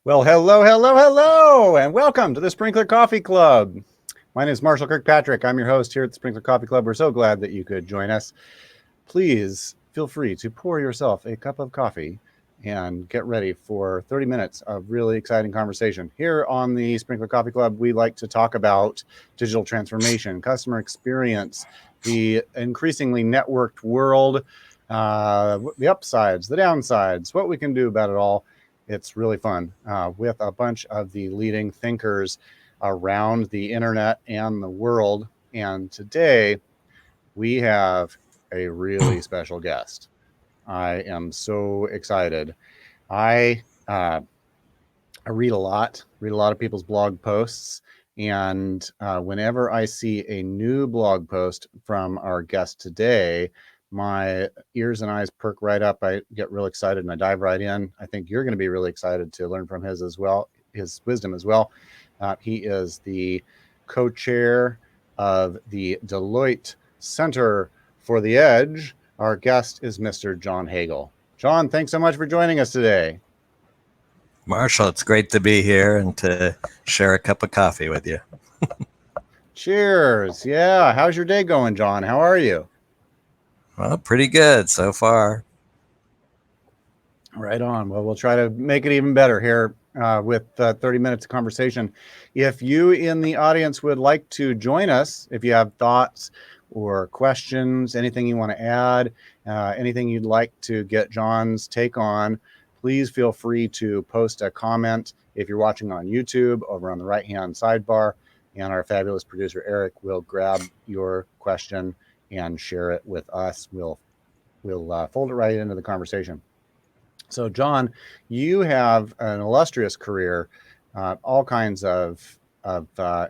Well, hello, and welcome to the Sprinklr Coffee Club. My name is Marshall Kirkpatrick. I'm your host here at the Sprinklr Coffee Club. We're so glad that you could join us. Please feel free to pour yourself a cup of coffee and get ready for 30 minutes of really exciting conversation. Here on the Sprinklr Coffee Club, we like to talk about digital transformation, customer experience, the increasingly networked world, the upsides, the downsides, what we can do about it all. It's really fun with a bunch of the leading thinkers around the internet and the world. And today we have a really special guest. I am so excited. I read a lot of people's blog posts. And whenever I see a new blog post from our guest today, my ears and eyes perk right up. I get real excited and I dive right in. I think you're going to be really excited to learn from his wisdom as well. He is the co-chair of the Deloitte Center for the Edge. Our guest is Mr. John Hagel. John, thanks so much for joining us today. Marshall, it's great to be here and to share a cup of coffee with you. Cheers. Yeah. How's your day going, John? How are you? Well, pretty good so far. Right on. Well, we'll try to make it even better here with 30 minutes of conversation. If you in the audience would like to join us, if you have thoughts or questions, anything you want to add, anything you'd like to get John's take on, please feel free to post a comment if you're watching on YouTube over on the right-hand sidebar, and our fabulous producer, Eric, will grab your question and share it with us. We'll fold it right into the conversation. So, John, you have an illustrious career, all kinds of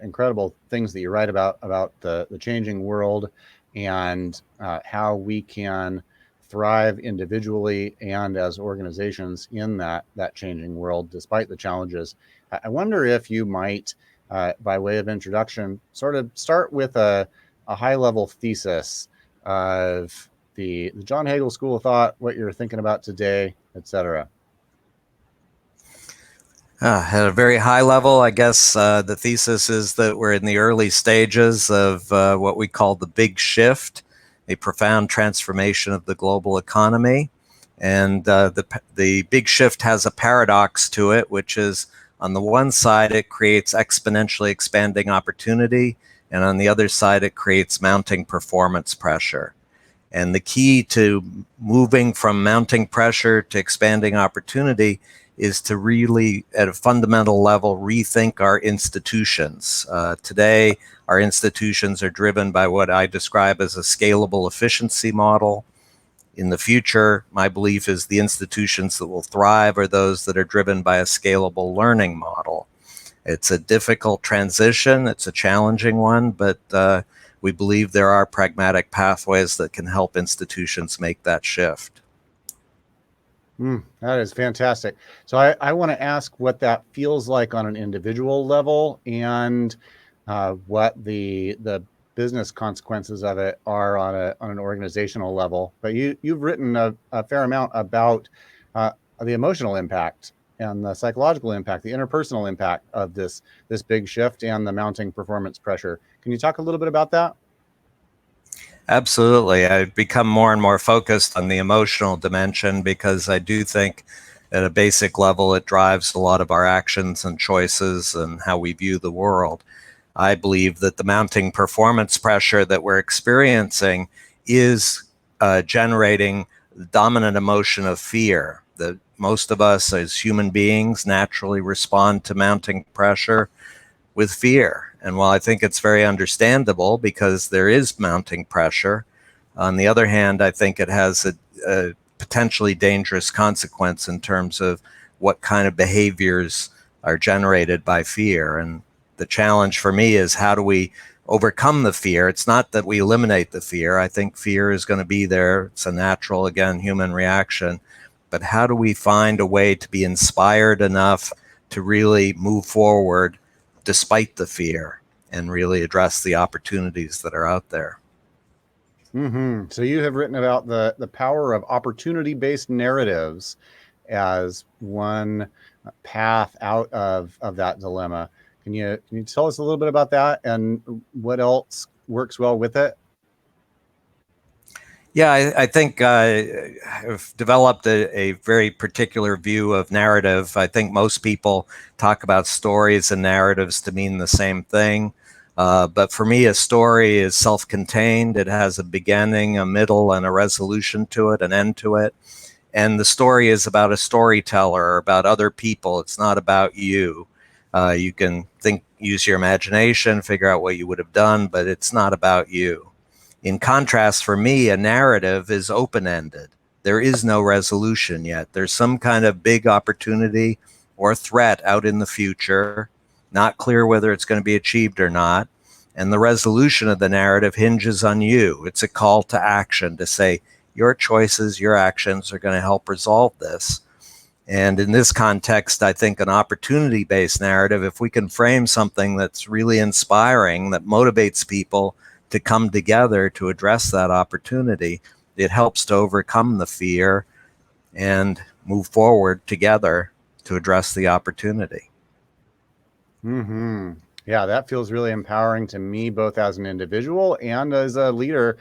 incredible things that you write about the changing world and how we can thrive individually and as organizations in that changing world, despite the challenges. I wonder if you might, by way of introduction, sort of start with a high-level thesis of the John Hagel School of Thought, what you're thinking about today, etc. At a very high level, I guess the thesis is that we're in the early stages of what we call the big shift, a profound transformation of the global economy. And the big shift has a paradox to it, which is on the one side, it creates exponentially expanding opportunity. And on the other side, it creates mounting performance pressure. And the key to moving from mounting pressure to expanding opportunity is to really, at a fundamental level, rethink our institutions. Today, our institutions are driven by what I describe as a scalable efficiency model. In the future, my belief is the institutions that will thrive are those that are driven by a scalable learning model. It's a difficult transition. It's a challenging one, but we believe there are pragmatic pathways that can help institutions make that shift. That is fantastic. So I want to ask what that feels like on an individual level and what the business consequences of it are on an organizational level. But you've written a fair amount about the emotional impact and the psychological impact, the interpersonal impact of this big shift and the mounting performance pressure. Can you talk a little bit about that? Absolutely. I've become more and more focused on the emotional dimension because I do think at a basic level it drives a lot of our actions and choices and how we view the world. I believe that the mounting performance pressure that we're experiencing is generating the dominant emotion of fear. That most of us as human beings naturally respond to mounting pressure with fear. And while I think it's very understandable because there is mounting pressure, on the other hand, I think it has a potentially dangerous consequence in terms of what kind of behaviors are generated by fear. And the challenge for me is how do we overcome the fear? It's not that we eliminate the fear. I think fear is going to be there. It's a natural, again, human reaction. But how do we find a way to be inspired enough to really move forward despite the fear and really address the opportunities that are out there? So you have written about the power of opportunity-based narratives as one path out of that dilemma. Can you tell us a little bit about that and what else works well with it? Yeah, I think I've developed a very particular view of narrative. I think most people talk about stories and narratives to mean the same thing. But for me, a story is self-contained. It has a beginning, a middle, and a resolution to it, an end to it. And the story is about a storyteller, about other people. It's not about you. You can use your imagination, figure out what you would have done, but it's not about you. In contrast, for me, a narrative is open-ended. There is no resolution yet. There's some kind of big opportunity or threat out in the future, not clear whether it's going to be achieved or not. And the resolution of the narrative hinges on you. It's a call to action to say, your choices, your actions are going to help resolve this. And in this context, I think an opportunity-based narrative, if we can frame something that's really inspiring, that motivates people to come together to address that opportunity, it helps to overcome the fear and move forward together to address the opportunity. Mm-hmm. Yeah, that feels really empowering to me, both as an individual and as a leader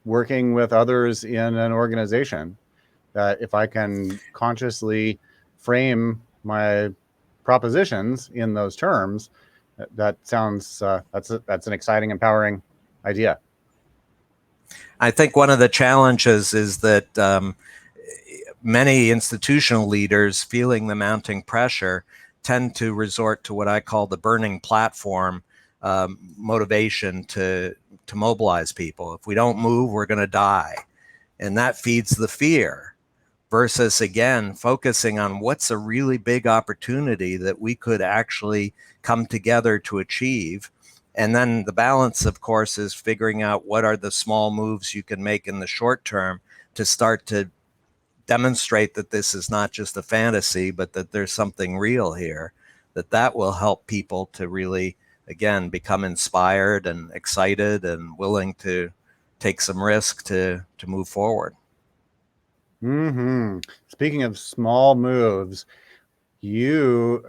working with others in an organization. That if I can consciously frame my propositions in those terms, that sounds that's an exciting, empowering idea. I think one of the challenges is that many institutional leaders, feeling the mounting pressure, tend to resort to what I call the burning platform motivation to mobilize people. If we don't move, we're going to die. And that feeds the fear versus, again, focusing on what's a really big opportunity that we could actually come together to achieve. And then the balance, of course, is figuring out what are the small moves you can make in the short term to start to demonstrate that this is not just a fantasy, but that there's something real here, that will help people to really, again, become inspired and excited and willing to take some risk to move forward. Mm-hmm. Speaking of small moves, you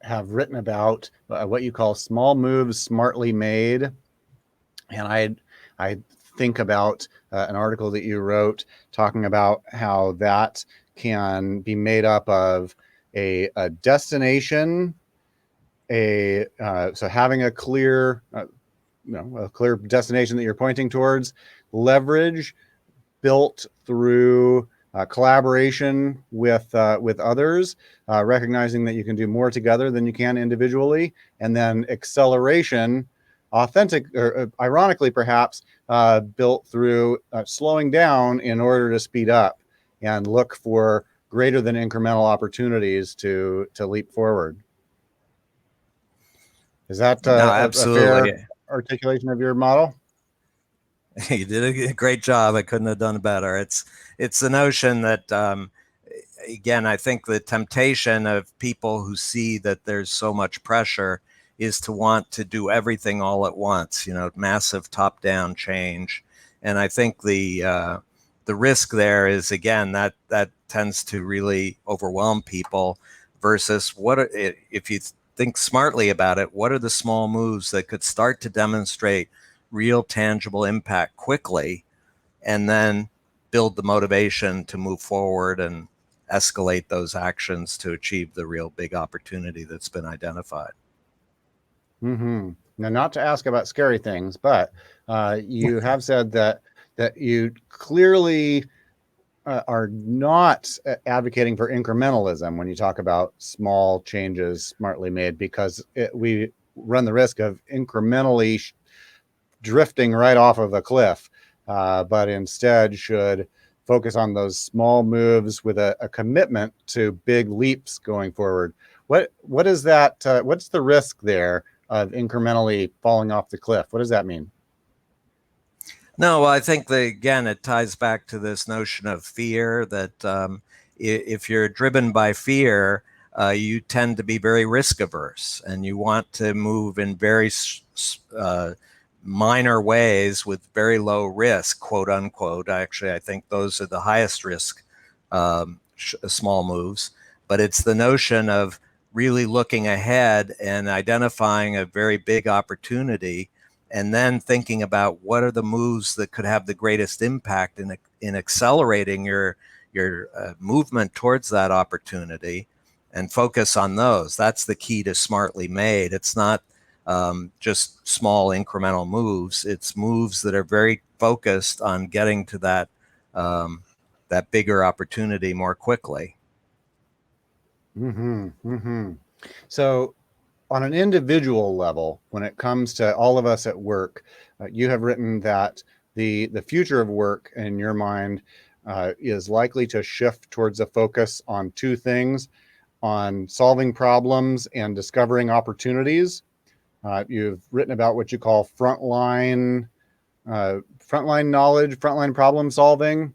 have written about what you call small moves smartly made. And I think about an article that you wrote talking about how that can be made up of a destination, so having a clear, a clear destination that you're pointing towards, leverage built through collaboration with others, recognizing that you can do more together than you can individually, and then acceleration, authentic or ironically perhaps, built through slowing down in order to speed up and look for greater than incremental opportunities to leap forward. Is that No, a fair absolutely. articulation of your model? You did a great job. I couldn't have done better. It's the notion that again, I think the temptation of people who see that there's so much pressure is to want to do everything all at once. Massive top-down change, and I think the risk there is, again, that tends to really overwhelm people. Versus if you think smartly about it, what are the small moves that could start to demonstrate real tangible impact quickly, and then build the motivation to move forward and escalate those actions to achieve the real big opportunity that's been identified. Mm-hmm. Now, not to ask about scary things, but you have said that you clearly are not advocating for incrementalism when you talk about small changes smartly made, because we run the risk of incrementally drifting right off of a cliff, but instead should focus on those small moves with a commitment to big leaps going forward. What is that? What's the risk there of incrementally falling off the cliff? What does that mean? No, I think that, again, it ties back to this notion of fear, that if you're driven by fear, you tend to be very risk averse, and you want to move in very minor ways with very low risk, quote unquote. Actually, I think those are the highest risk small moves. but it's the notion of really looking ahead and identifying a very big opportunity, and then thinking about what are the moves that could have the greatest impact in accelerating your movement towards that opportunity, and focus on those. That's the key to smartly made. It's not just small incremental moves. It's moves that are very focused on getting to that that bigger opportunity more quickly. So on an individual level, when it comes to all of us at work, you have written that the future of work in your mind is likely to shift towards a focus on two things: on solving problems and discovering opportunities. You've written about what you call frontline knowledge, frontline problem solving,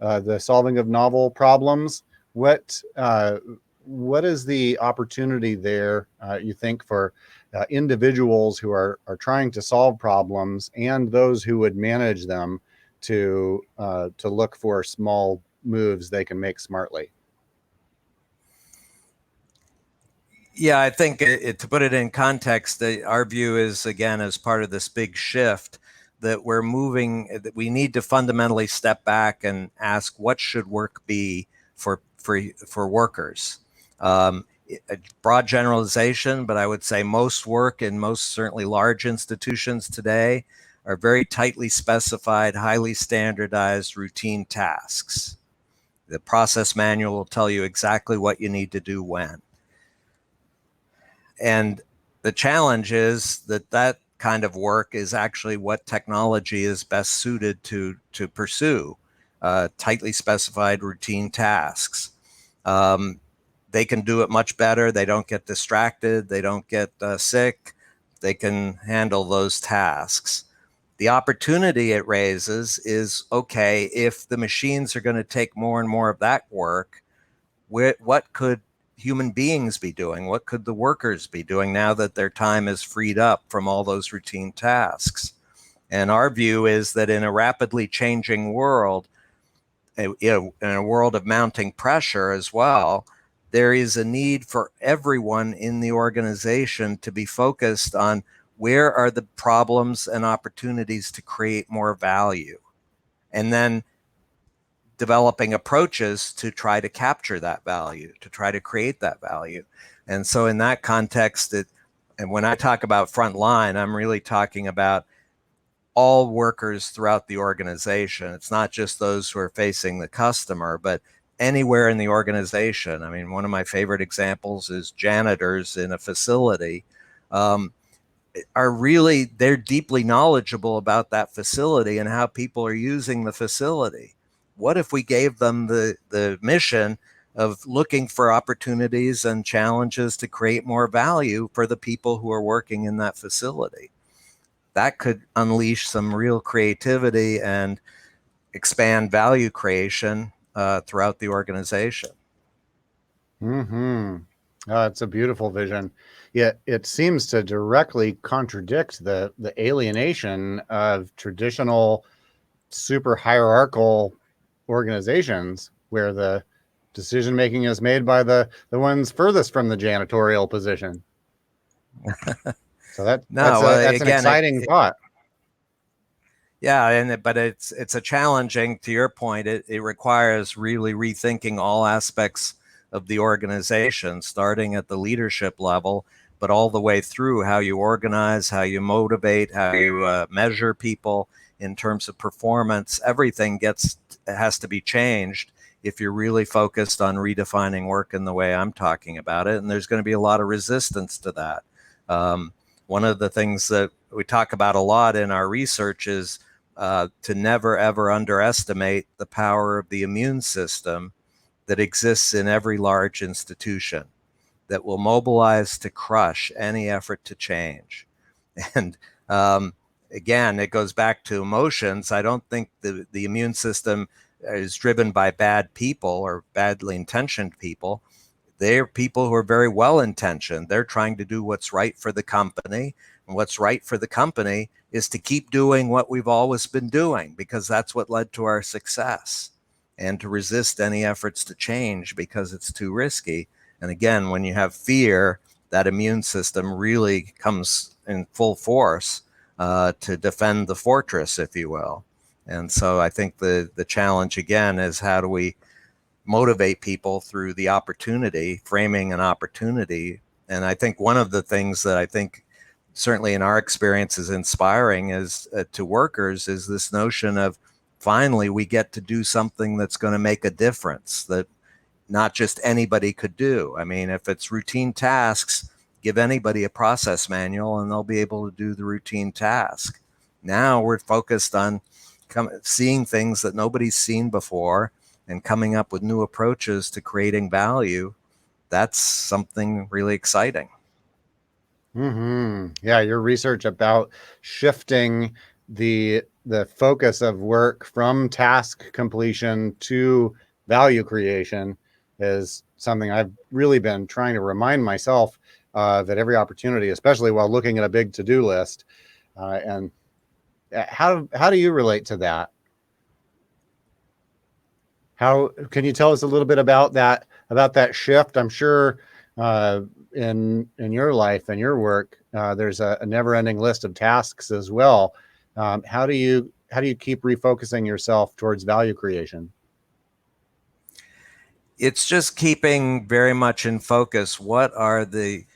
the solving of novel problems. What is the opportunity there, you think, for individuals who are trying to solve problems and those who would manage them to look for small moves they can make smartly? Yeah, I think to put it in context, our view is, again, as part of this big shift, that we're moving, that we need to fundamentally step back and ask, what should work be for workers? A broad generalization, but I would say most work in most certainly large institutions today are very tightly specified, highly standardized, routine tasks. The process manual will tell you exactly what you need to do when. And the challenge is that that kind of work is actually what technology is best suited to pursue, tightly specified routine tasks. They can do it much better. They don't get distracted. They don't get sick. They can handle those tasks. The opportunity it raises is, okay, if the machines are going to take more and more of that work, what could human beings be doing? What could the workers be doing now that their time is freed up from all those routine tasks? And our view is that in a rapidly changing world, in a world of mounting pressure as well, there is a need for everyone in the organization to be focused on where are the problems and opportunities to create more value, and then developing approaches to try to capture that value, to try to create that value. And so in that context, and when I talk about frontline, I'm really talking about all workers throughout the organization. It's not just those who are facing the customer, but anywhere in the organization. I mean, one of my favorite examples is janitors in a facility. They're deeply knowledgeable about that facility and how people are using the facility. What if we gave them the mission of looking for opportunities and challenges to create more value for the people who are working in that facility? That could unleash some real creativity and expand value creation throughout the organization. It's a beautiful vision. Yet it seems to directly contradict the alienation of traditional super hierarchical organizations where the decision making is made by the ones furthest from the janitorial position. So that's an exciting thought. Yeah, but it's a challenging, to your point, it requires really rethinking all aspects of the organization, starting at the leadership level, but all the way through how you organize, how you motivate, how you measure people in terms of performance. Everything has to be changed if you're really focused on redefining work in the way I'm talking about it. And there's going to be a lot of resistance to that. One of the things that we talk about a lot in our research is to never, ever underestimate the power of the immune system that exists in every large institution that will mobilize to crush any effort to change. And again, it goes back to emotions. I don't think the immune system is driven by bad people or badly intentioned people. They're people who are very well intentioned. They're trying to do what's right for the company. And what's right for the company is to keep doing what we've always been doing, because that's what led to our success. and to resist any efforts to change because it's too risky. And again, when you have fear, that immune system really comes in full force to defend the fortress, if you will. And so I think the challenge again is, how do we motivate people through the opportunity, framing an opportunity? And I think one of the things that I think certainly in our experience is inspiring is to workers is this notion of finally we get to do something that's going to make a difference that not just anybody could do. I mean, if it's routine tasks, give anybody a process manual and they'll be able to do the routine task. Now we're focused on seeing things that nobody's seen before and coming up with new approaches to creating value. That's something really exciting. Yeah, your research about shifting the focus of work from task completion to value creation is something I've really been trying to remind myself at every opportunity, especially while looking at a big to-do list. And how do you relate to that? How can you tell us a little bit about that shift? I'm sure in your life and your work, there's a never-ending list of tasks as well. How do you keep refocusing yourself towards value creation? It's just keeping very much in focus. What are the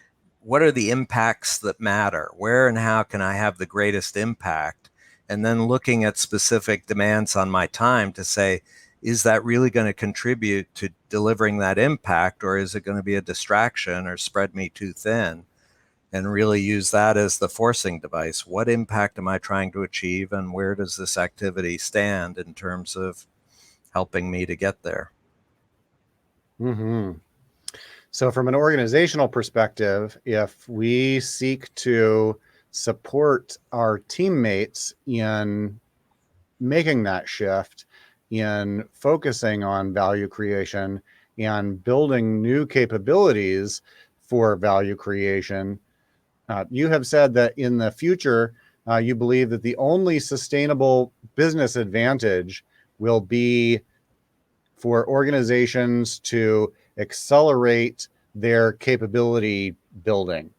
impacts that matter? Where and how can I have the greatest impact? And then looking at specific demands on my time to say, is that really going to contribute to delivering that impact, or is it going to be a distraction or spread me too thin? And really use that as the forcing device. What impact am I trying to achieve, and where does this activity stand in terms of helping me to get there? Mm-hmm. So from an organizational perspective, if we seek to support our teammates in making that shift, in focusing on value creation and building new capabilities for value creation, you have said that in the future, you believe that the only sustainable business advantage will be for organizations to accelerate their capability building.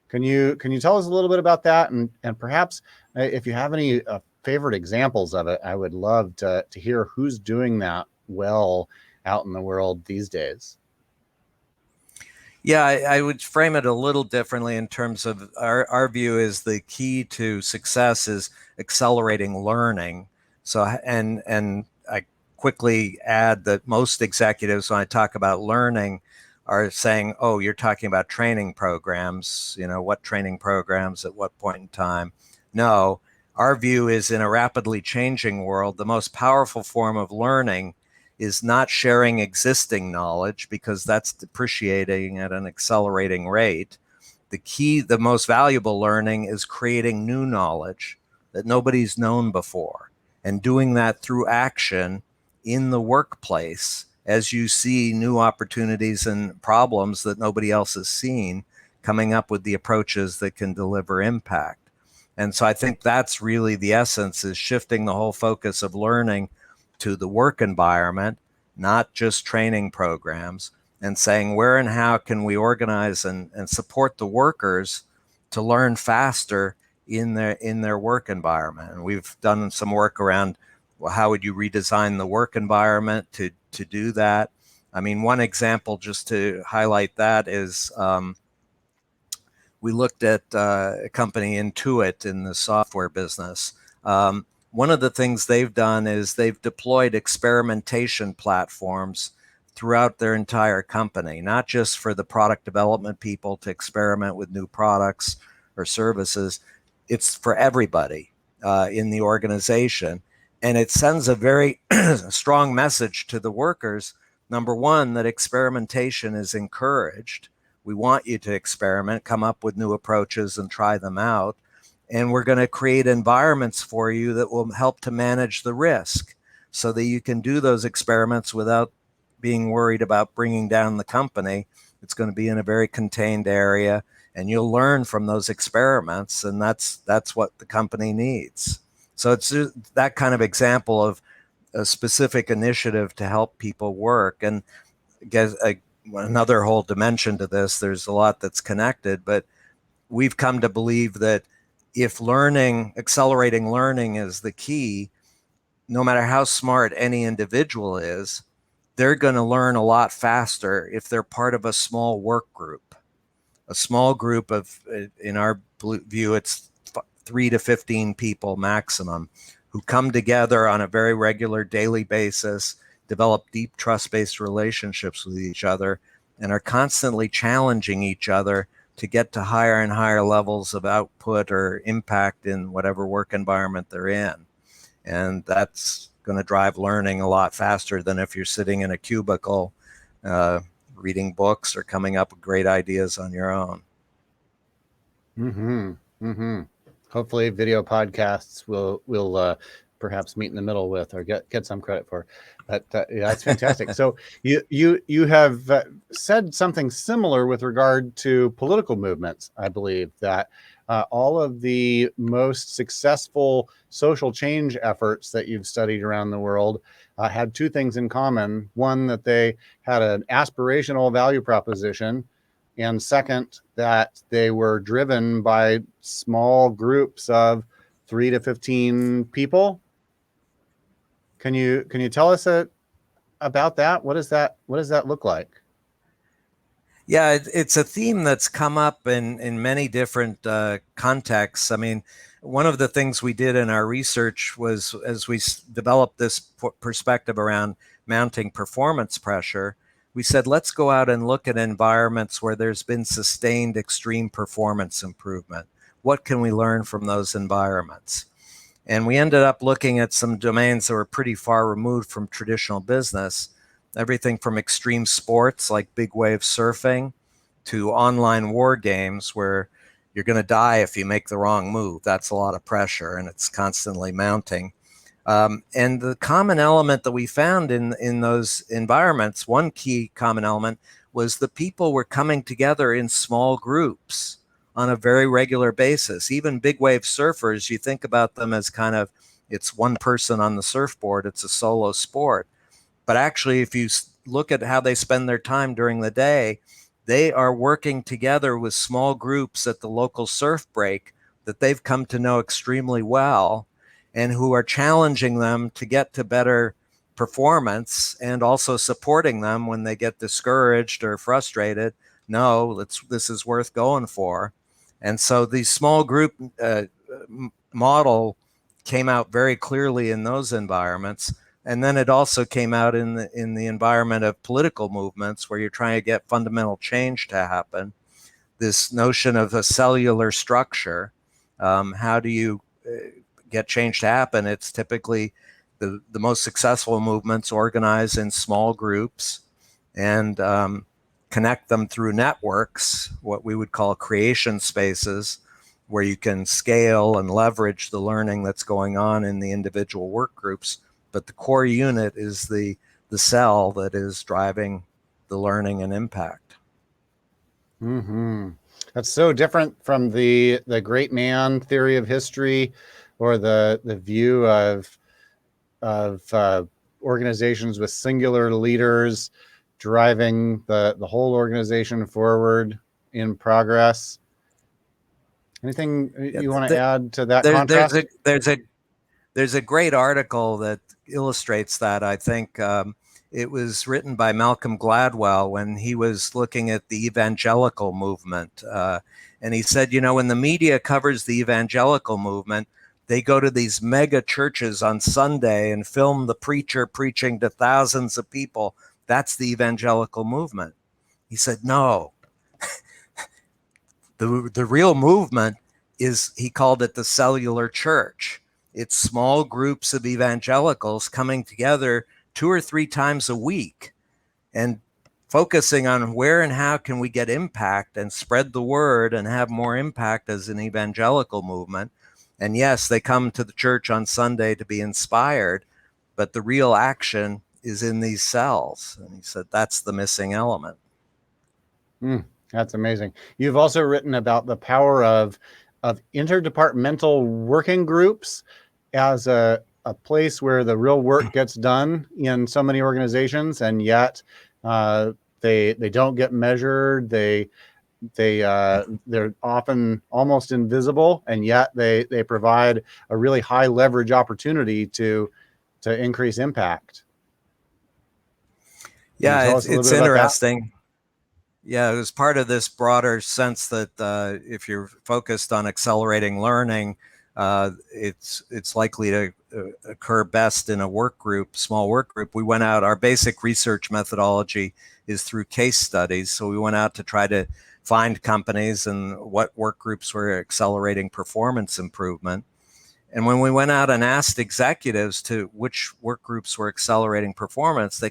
Can you tell us a little bit about that, and perhaps if you have any favorite examples of it? I would love to hear who's doing that well out in the world these days. Yeah, I would frame it a little differently in terms of our view is the key to success is accelerating learning. So, and I quickly add that most executives, when I talk about learning, are saying, oh, you're talking about training programs, what training programs at what point in time. No, our view is in a rapidly changing world, the most powerful form of learning is not sharing existing knowledge, because that's depreciating at an accelerating rate. The most valuable learning is creating new knowledge that nobody's known before, and doing that through action in the workplace as you see new opportunities and problems that nobody else has seen, coming up with the approaches that can deliver impact. And so I think that's really the essence, is shifting the whole focus of learning to the work environment, not just training programs, and saying where and how can we organize and support the workers to learn faster in their work environment. And we've done some work around, well, how would you redesign the work environment to do that? I mean, one example just to highlight that is we looked at a company, Intuit, in the software business. One of the things they've done is they've deployed experimentation platforms throughout their entire company, not just for the product development people to experiment with new products or services. It's for everybody in the organization. And it sends a very strong message to the workers. Number one, that experimentation is encouraged. We want you to experiment, come up with new approaches and try them out. And we're going to create environments for you that will help to manage the risk so that you can do those experiments without being worried about bringing down the company. It's going to be in a very contained area, and you'll learn from those experiments, and that's what the company needs. So it's that kind of example of a specific initiative to help people work. And another whole dimension to this, there's a lot that's connected, but we've come to believe that if accelerating learning is the key, no matter how smart any individual is, they're going to learn a lot faster if they're part of a small work group. A small group of, in our view, it's 3 to 15 people maximum, who come together on a very regular daily basis, develop deep trust-based relationships with each other, and are constantly challenging each other to get to higher and higher levels of output or impact in whatever work environment they're in. And that's going to drive learning a lot faster than if you're sitting in a cubicle reading books or coming up with great ideas on your own. Mm-hmm. Mm-hmm. Hopefully video podcasts will perhaps meet in the middle with, or get some credit for. But yeah, that's fantastic. So you have said something similar with regard to political movements. I believe that all of the most successful social change efforts that you've studied around the world had two things in common. One, that they had an aspirational value proposition, and second, that they were driven by small groups of 3 to 15 people. Can you tell us about that? What does that look like? Yeah, it's a theme that's come up in many different contexts. I mean, one of the things we did in our research was, as we developed this perspective around mounting performance pressure, we said, let's go out and look at environments where there's been sustained extreme performance improvement. What can we learn from those environments? And we ended up looking at some domains that were pretty far removed from traditional business. Everything from extreme sports like big wave surfing to online war games where you're going to die if you make the wrong move. That's a lot of pressure, and it's constantly mounting. And the common element that we found in those environments, one key common element, was the people were coming together in small groups on a very regular basis. Even big wave surfers, you think about them as kind of, it's one person on the surfboard, it's a solo sport. But actually, if you look at how they spend their time during the day, they are working together with small groups at the local surf break that they've come to know extremely well, and who are challenging them to get to better performance and also supporting them when they get discouraged or frustrated. No, this is worth going for. And so the small group model came out very clearly in those environments. And then it also came out in the environment of political movements where you're trying to get fundamental change to happen. This notion of a cellular structure, how do you get change to happen? It's typically the most successful movements organize in small groups and connect them through networks, what we would call creation spaces, where you can scale and leverage the learning that's going on in the individual work groups. But the core unit is the cell that is driving the learning and impact. Mm-hmm. That's so different from the great man theory of history, or the view of organizations with singular leaders driving the whole organization forward in progress. Anything you want to add to that contrast? There's a great article that illustrates that. I think it was written by Malcolm Gladwell when he was looking at the evangelical movement. And he said, when the media covers the evangelical movement, they go to these mega churches on Sunday and film the preacher preaching to thousands of people. That's the evangelical movement. He said, no. The real movement is, he called it the cellular church. It's small groups of evangelicals coming together 2 or 3 times a week and focusing on where and how can we get impact and spread the word and have more impact as an evangelical movement. And yes, they come to the church on Sunday to be inspired, but the real action is in these cells. And he said that's the missing element. That's amazing. You've also written about the power of interdepartmental working groups as a a place where the real work gets done in so many organizations, and yet they don't get measured. They're often almost invisible, and yet they provide a really high leverage opportunity to increase impact. Can you Yeah, tell us a little it's bit about that? interesting. Yeah, it was part of this broader sense that if you're focused on accelerating learning, it's likely to occur best in a work group, small work group. We went out. Our basic research methodology is through case studies. So we went out to try to find companies and what work groups were accelerating performance improvement. And when we went out and asked executives to which work groups were accelerating performance,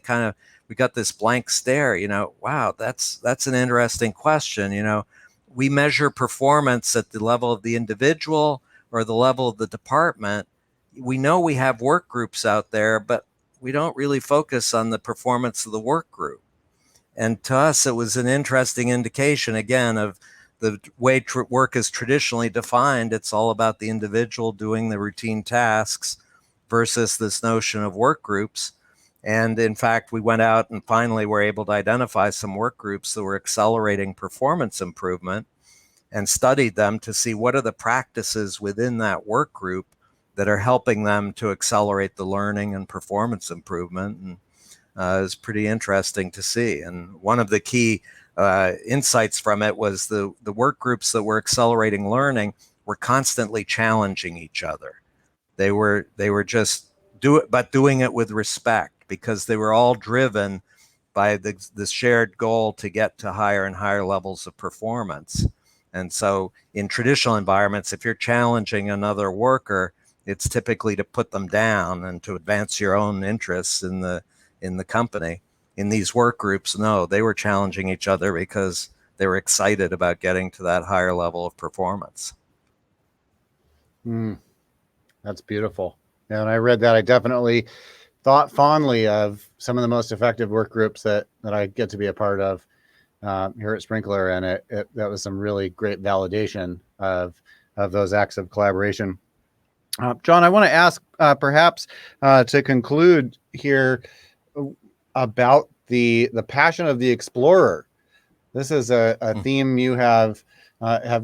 we got this blank stare, wow, that's an interesting question. We measure performance at the level of the individual or the level of the department. We know we have work groups out there, but we don't really focus on the performance of the work group. And to us, it was an interesting indication, again, of the way work is traditionally defined. It's all about the individual doing the routine tasks versus this notion of work groups. And in fact, we went out and finally were able to identify some work groups that were accelerating performance improvement and studied them to see what are the practices within that work group that are helping them to accelerate the learning and performance improvement. And it's pretty interesting to see. And one of the key insights from it was the work groups that were accelerating learning were constantly challenging each other. They were just doing it with respect, because they were all driven by the shared goal to get to higher and higher levels of performance. And so in traditional environments, if you're challenging another worker, it's typically to put them down and to advance your own interests in the company. In these work groups, no, they were challenging each other because they were excited about getting to that higher level of performance. That's beautiful. And I read that. I definitely thought fondly of some of the most effective work groups that I get to be a part of here at Sprinklr, and that was some really great validation of those acts of collaboration. John, I want to ask perhaps to conclude here about the passion of the explorer. This is a theme you have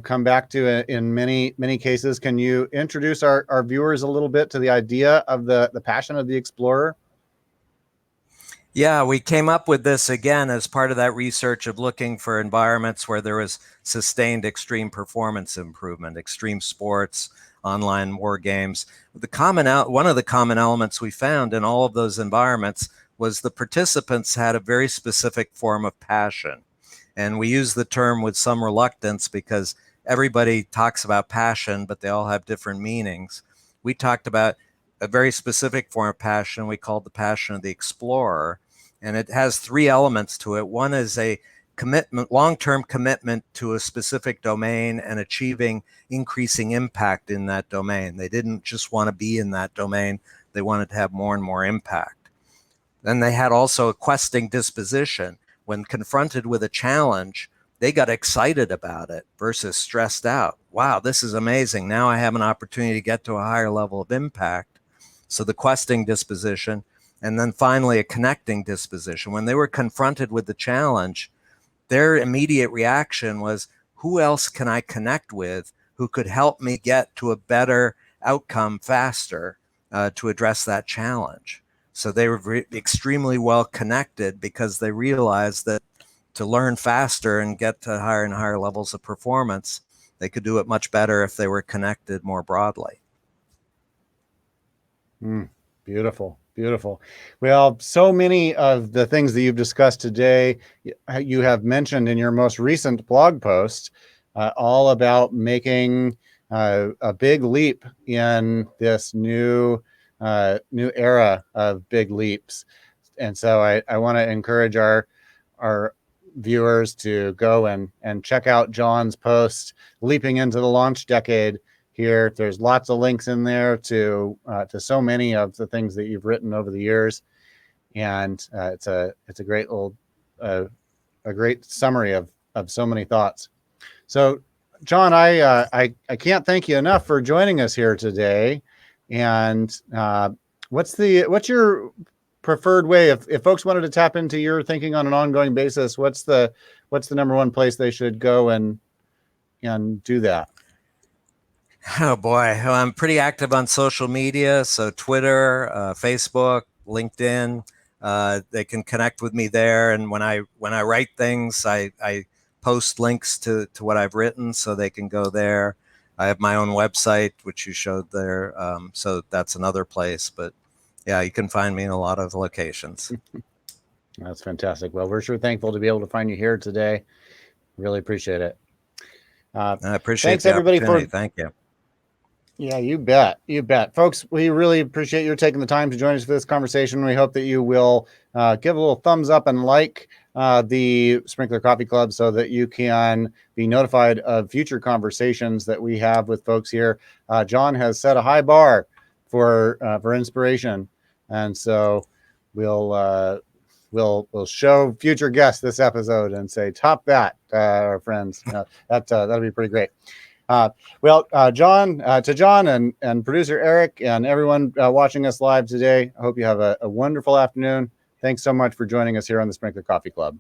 come back to in many cases. Can you introduce our viewers a little bit to the idea of the passion of the explorer? Yeah, we came up with this again as part of that research of looking for environments where there was sustained extreme performance improvement, extreme sports, online war games. One of the common elements we found in all of those environments was the participants had a very specific form of passion. And we use the term with some reluctance because everybody talks about passion, but they all have different meanings. We talked about a very specific form of passion we called the passion of the explorer. And it has three elements to it. One is a commitment, long-term commitment to a specific domain and achieving increasing impact in that domain. They didn't just want to be in that domain. They wanted to have more and more impact. Then they had also a questing disposition. When confronted with a challenge, they got excited about it versus stressed out. Wow, this is amazing. Now I have an opportunity to get to a higher level of impact. So the questing disposition, and then finally a connecting disposition. When they were confronted with the challenge, their immediate reaction was, who else can I connect with who could help me get to a better outcome faster to address that challenge? So they were extremely well connected because they realized that to learn faster and get to higher and higher levels of performance, they could do it much better if they were connected more broadly. Beautiful, beautiful. Well, so many of the things that you've discussed today, you have mentioned in your most recent blog post, all about making a big leap in this new era of big leaps. And so I want to encourage our viewers to go and check out John's post, Leaping into the Launch Decade. Here, there's lots of links in there to so many of the things that you've written over the years, and it's a great little a great summary of so many thoughts. So, John, I can't thank you enough for joining us here today, and What's your preferred way if folks wanted to tap into your thinking on an ongoing basis? What's the number one place they should go and do that? Oh boy, well, I'm pretty active on social media, so Twitter, Facebook, LinkedIn. They can connect with me there, and when I write things, I post links to what I've written, so they can go there. I have my own website, which you showed there, so that's another place. But yeah, you can find me in a lot of locations. That's fantastic. Well, we're sure thankful to be able to find you here today. Really appreciate it. I appreciate Thanks the everybody opportunity. for. Thank you. Yeah, you bet. You bet. Folks, we really appreciate your taking the time to join us for this conversation. We hope that you will give a little thumbs up and like the Sprinklr Coffee Club so that you can be notified of future conversations that we have with folks here. John has set a high bar for inspiration. And so we'll show future guests this episode and say, top that, our friends. That'll be pretty great. John and producer Eric and everyone watching us live today, I hope you have a wonderful afternoon. Thanks so much for joining us here on the Sprinklr Coffee Club.